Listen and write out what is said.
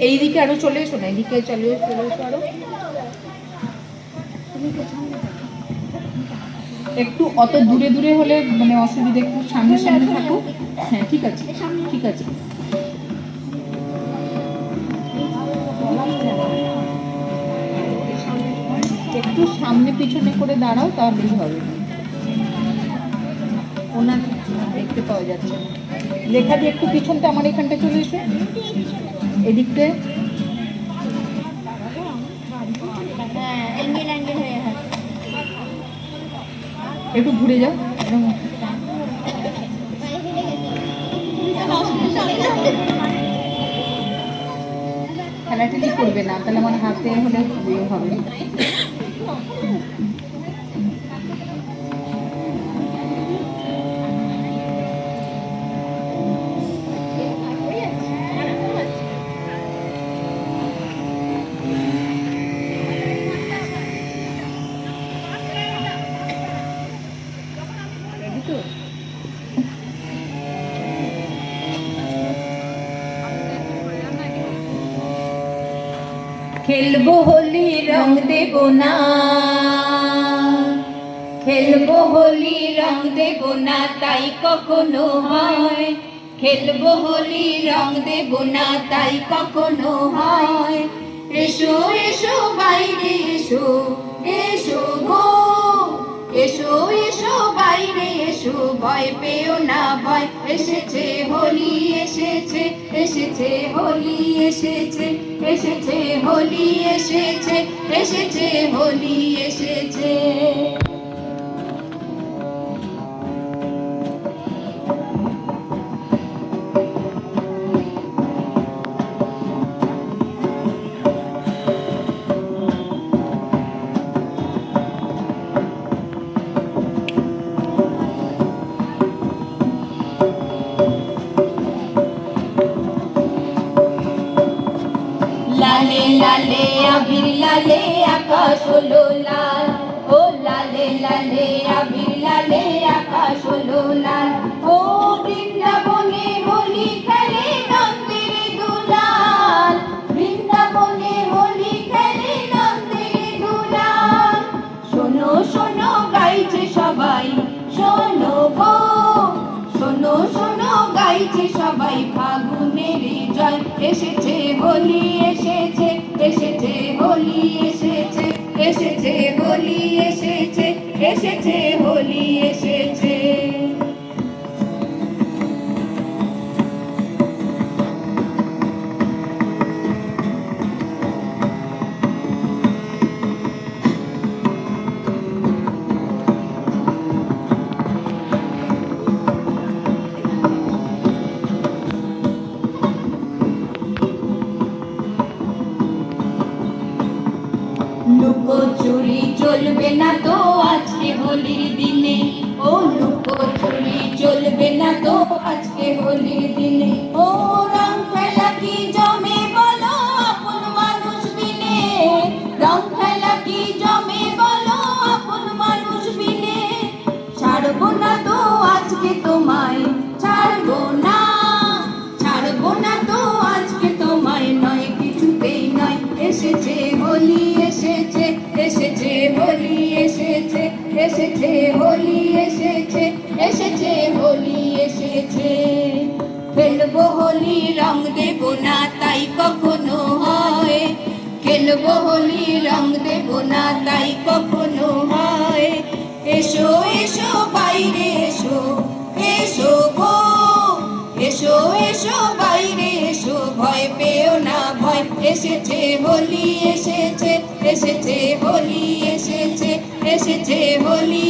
এইদিকে আরো চলে এসো না, এদিকে চলে এসো আরো একটু। অত দূরে দূরে হলে মানে অসুবিধা, একটু সামনে সামনে থাকো। হ্যাঁ ঠিক আছে, ঠিক আছে। একটু সামনে পিছনে করে দাঁড়াও, তাহলেই হবে। ওনার দেখতে পাওয়া যাচ্ছে না। লেখা দিয়ে একটু পিছনটা আমার এখানটা চলে এসো, এদিকতে। একটু ঘুরে যাও। খেলাটেলি করবে না, তাহলে আমার হাতে হলে হবে। খেলবো হোলি রং দেব না, খেলবো হোলি রং দেব না, তাই কখনো হয়। খেলবো হোলি রং দেব না, তাই কখনো হয়। এসো এসো বাইরে এসো, এসো গো, এসো এসো বাইরে এসো, ভয় পেও না ভয়। এসেছে হোলি এসেছে, এসেছে হোলি এসেছে, এসেছে হোলি এসেছে, এসেছে হোলি এসেছে। লালে লালে আবির লালে আকাশ হলো লাল, ও লালে লালে আবির লালে আকাশ হলো লাল। ও বৃন্দাবনে হোলি খেলে নন্দের দুলাল, বৃন্দাবনে হোলি খেলে নন্দের দুলাল। শোনো শোনো গাইছে সবাই, শোনো গো, শোনো শোনো গাইছে সবাই, ফাগুনের জয়। এসেছে হোলি এসেছে, এসেছে হোলি এসেছে, এসেছে হোলি এসেছে, এসেছে হোলি এসেছে। লুকোচুরি চলবে না তো আজকে হোলির দিনে, ও লুকোচুরি চলবে না তো আজকে হোলির দিনে। ও রং খেলা কি জমে বলো আপন মানুষ বিনে, রং খেলা কি জমে বলো আপন মানুষ বিনে। ছাড়বো না তো আজকে তোমায়, ছাড়বো না, ছাড়বো না তো আজকে তোমায়, নয় কিছুতেই নয়। এসেছে হোলি এসেছে, এসেছে হোলি এসেছে, এসেছে হোলি এসেছে, এসেছে হোলি এসেছে। খেলবো হোলি রং দেব না, তাই কখনো হয়। খেলবো হোলি রং দেব না, তাই কখনো হয়। এসো এসো বাইরে এসো, এসো গো, এসো এসো বাইরে এসো, ভয় পেও না ভয়। এসেছে হোলি এসেছে, এসেছে হোলি এসেছে, এসেছে হোলি